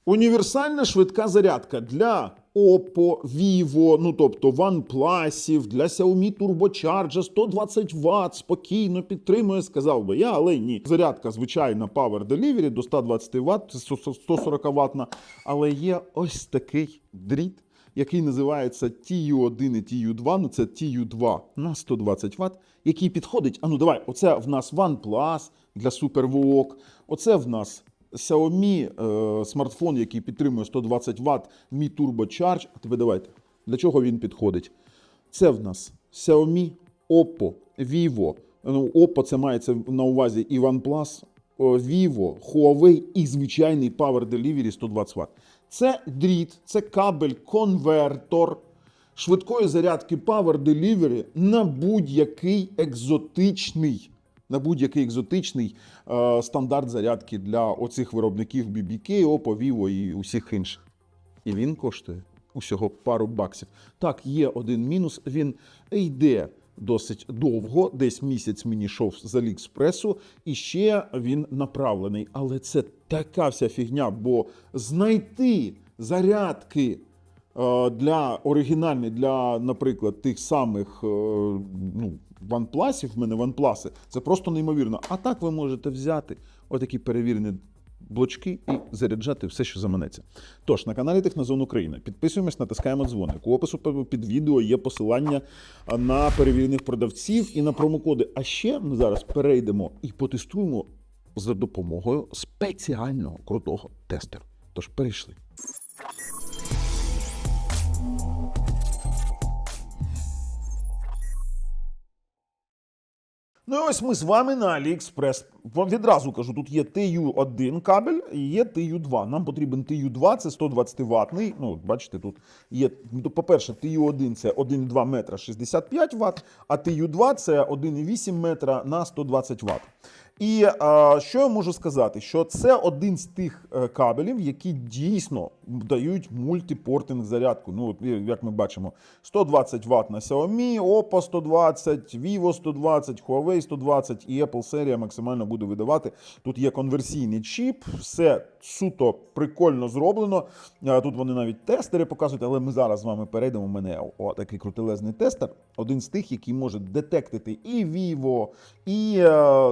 Універсальна швидка зарядка для Oppo, Vivo, ну тобто OnePlus, для Xiaomi Turbocharger 120 Вт, спокійно підтримує, сказав би я, але ні. Зарядка звичайна Power Delivery до 120 Вт, 140 Вт, але є ось такий дріт, який називається TU1 і TU2, ну це TU2 на 120 Вт, який підходить, а ну давай, оце в нас OnePlus для SuperVOOC, оце в нас Xiaomi смартфон, який підтримує 120 Вт, Mi Turbocharge. А тебе давайте, для чого він підходить? Це в нас Xiaomi, Oppo, Vivo. Ну, Oppo це мається на увазі і OnePlus, Vivo, Huawei і звичайний Power Delivery 120 Вт. Це дріт, це кабель-конвертор швидкої зарядки Power Delivery на будь-який екзотичний стандарт зарядки для оцих виробників BBK, Oppo, Vivo і усіх інших. І він коштує усього пару баксів. Так, є один мінус, він йде досить довго, десь місяць мені йшов з Аліекспресу, і ще він направлений. Але це така вся фігня, бо знайти зарядки для оригінальних, для, наприклад, тих самих OnePlus, в мене OnePlus, це просто неймовірно. А так ви можете взяти отакі перевірені блочки і заряджати все, що заманеться. Тож, на каналі Технозон Україна. Підписуємось, натискаємо дзвоник. У опису під відео є посилання на перевірених продавців і на промокоди. А ще ми зараз перейдемо і потестуємо за допомогою спеціального крутого тестеру. Тож, перейшли. Ну і ось ми з вами на AliExpress. Відразу кажу, тут є TU1 кабель і є TU2. Нам потрібен TU2, це 120 ваттний. Ну, бачите, тут є, по-перше, TU1 це 1,2 метра 65 Вт, а TU2 це 1,8 метра на 120 Вт. І що я можу сказати? Що це один з тих кабелів, які дійсно дають мультипортинг зарядку. Ну, от, як ми бачимо, 120 Вт на Xiaomi, Oppo 120, Vivo 120, Huawei 120 і Apple серія максимально буде видавати. Тут є конверсійний чіп, все суто прикольно зроблено. Тут вони навіть тестери показують, але ми зараз з вами перейдемо. У мене такий крутелезний тестер. Один з тих, який може детектити і Vivo, і,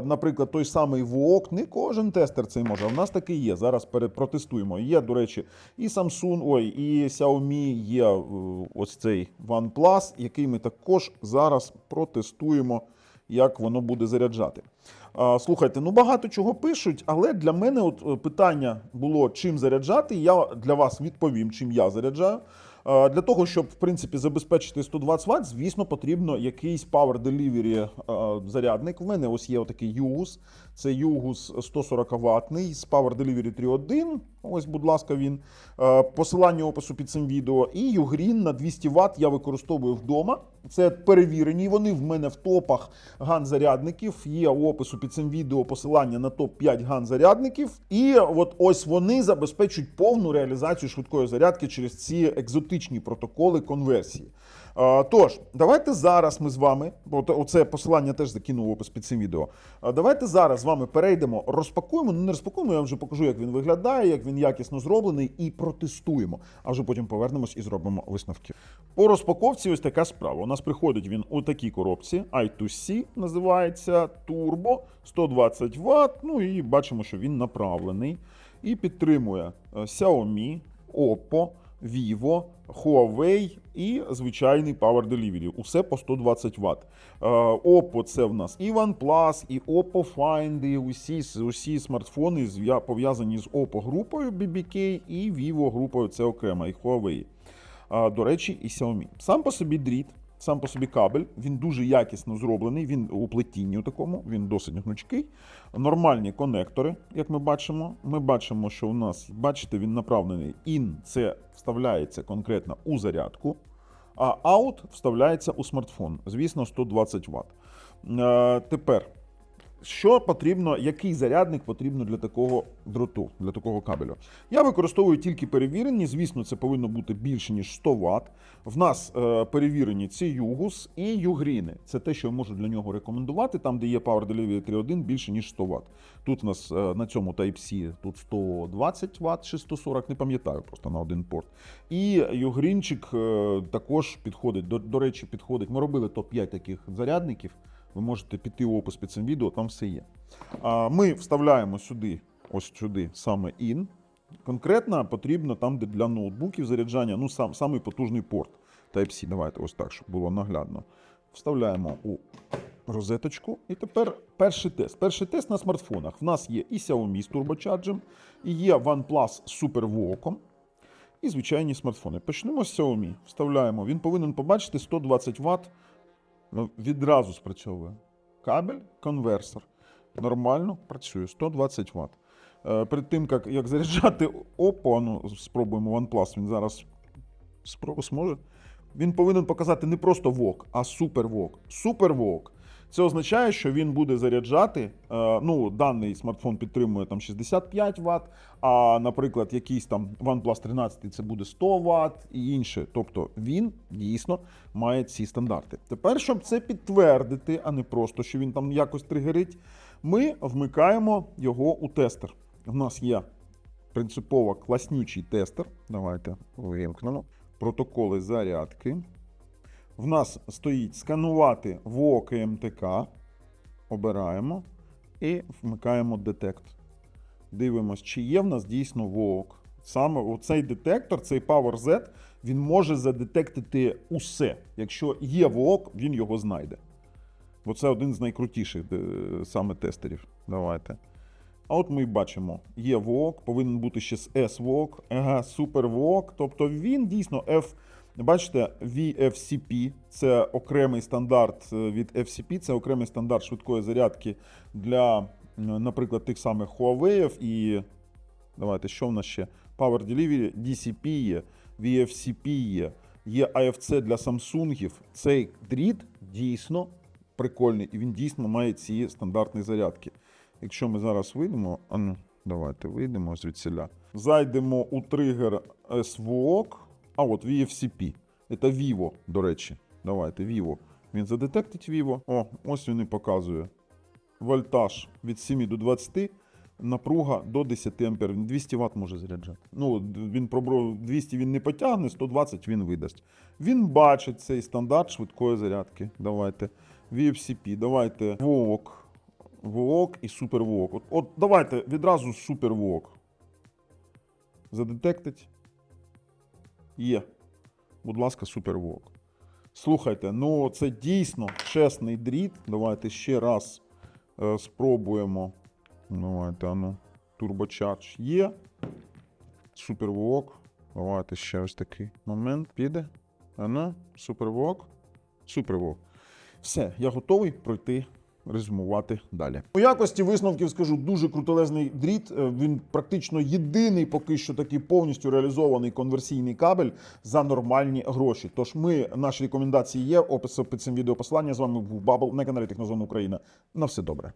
наприклад, той самий VOOC. Не кожен тестер цей може, а в нас такий є. Зараз протестуємо. Є, до речі, і Samsung, і Xiaomi, є ось цей OnePlus, який ми також зараз протестуємо, як воно буде заряджати. Слухайте, ну багато чого пишуть, але для мене от питання було, чим заряджати. Я для вас відповім, чим я заряджаю. Для того, щоб, в принципі, забезпечити 120 Вт, звісно, потрібно якийсь Power Delivery зарядник. В мене ось є отакий UGUS. Це UGUS 140 ваттний з Power Delivery 3.1. Ось, будь ласка, він. Посилання опису під цим відео. І Ugreen на 200 Вт я використовую вдома. Це перевірені, вони в мене в топах ган-зарядників. Є у опису під цим відео посилання на топ-5 ган-зарядників. І от ось вони забезпечують повну реалізацію швидкої зарядки через ці екзотичні протоколи конверсії. Тож, давайте зараз ми з вами, оце посилання теж закину в опис під цим відео. Давайте зараз з вами перейдемо, розпакуємо, не розпакуємо, я вам вже покажу, як він виглядає, як він якісно зроблений, і протестуємо. А вже потім повернемось і зробимо висновки. По розпаковці ось така справа. У нас приходить він у такій коробці, I2C називається, Turbo, 120 Вт, ну і бачимо, що він направлений. І підтримує Xiaomi, Oppo, Vivo, Huawei і звичайний Power Delivery. Усе по 120 Вт. Oppo це в нас і OnePlus, і Oppo Find, і усі смартфони пов'язані з Oppo групою BBK і Vivo групою, це окремо, і Huawei. До речі, і Xiaomi. Сам по собі дріт, сам по собі кабель, він дуже якісно зроблений, він у плетінні такому, він досить гнучкий. Нормальні конектори, як ми бачимо. Ми бачимо, що у нас, бачите, він направлений in, це вставляється конкретно у зарядку, а out вставляється у смартфон, звісно, 120 Вт. Тепер, Що потрібно, який зарядник потрібно для такого дроту, для такого кабелю? Я використовую тільки перевірені, звісно, це повинно бути більше, ніж 100 Вт. В нас перевірені ці Югус і Югріни. Це те, що я можу для нього рекомендувати, там, де є Power Delivery 3.1 більше, ніж 100 Вт. Тут у нас на цьому Type-C тут 120 Вт чи 140, не пам'ятаю, просто на один порт. І Югрінчик також підходить, до речі, підходить. Ми робили топ-5 таких зарядників. Ви можете піти в опис під цим відео, там все є. Ми вставляємо сюди, ось сюди, саме IN. Конкретно потрібно там, де для ноутбуків заряджання, ну, самий потужний порт Type-C. Давайте ось так, щоб було наглядно. Вставляємо у розеточку. І тепер перший тест. Перший тест на смартфонах. В нас є і Xiaomi з турбочарджем, і є OnePlus з SuperVOOC. І звичайні смартфони. Почнемо з Xiaomi. Вставляємо. Він повинен побачити 120 Вт. Відразу спрацьовує. Кабель, конверсор. Нормально працює. 120 Вт. Перед тим, як заряджати Oppo, ну, спробуємо OnePlus, він зараз зможе. Він повинен показати не просто VOOC, а SuperVOOC. SuperVOOC. Це означає, що він буде заряджати, ну, даний смартфон підтримує там 65 Вт, а, наприклад, якийсь там OnePlus 13 це буде 100 Вт і інше. Тобто він дійсно має ці стандарти. Тепер, щоб це підтвердити, а не просто, що він там якось тригерить, ми вмикаємо його у тестер. У нас є принципово класнючий тестер. Давайте вимкнемо. Протоколи зарядки. В нас стоїть сканувати VOOC і МТК. Обираємо і вмикаємо детект. Дивимось, чи є в нас дійсно VOOC. Саме оцей детектор, цей PowerZ, він може задетектити усе. Якщо є VOOC, він його знайде. Бо це один з найкрутіших саме тестерів. Давайте. А от ми і бачимо, є VOOC, повинен бути ще S-VOOC, SuperVOOC. Тобто він дійсно бачите, VFCP – це окремий стандарт від FCP, це окремий стандарт швидкої зарядки для, наприклад, тих самих Huawei і, давайте, що в нас ще? Power Delivery, DCP є, VFCP є AFC для Samsung. Цей дріт дійсно прикольний і він дійсно має ці стандартні зарядки. Якщо ми зараз вийдемо, давайте вийдемо звідсіля, зайдемо у тригер SVOOC, а от VFCP, це Vivo, до речі, давайте, Vivo, він задетектить Vivo, ось він і показує, вольтаж від 7 до 20, напруга до 10 А, він 200 Вт може заряджати. Ну, він пробував 200 він не потягне, 120 він видасть. Він бачить цей стандарт швидкої зарядки, давайте, VFCP, давайте, VOOC і SuperVOOC. От давайте відразу SuperVOOC. Задетектить. Є. Будь ласка, SuperVOOC. Слухайте, ну це дійсно чесний дріт. Давайте ще раз спробуємо. Давайте, TurboCharge є. SuperVOOC. Давайте ще ось такий момент. Піде. SuperVOOC. SuperVOOC. Все, я готовий пройти резюмувати далі. У якості висновків скажу, дуже крутелезний дріт. Він практично єдиний поки що такий повністю реалізований конверсійний кабель за нормальні гроші. Тож наші рекомендації є, опис під цим відео посилання. З вами був Бабл на каналі Технозон Україна. На все добре.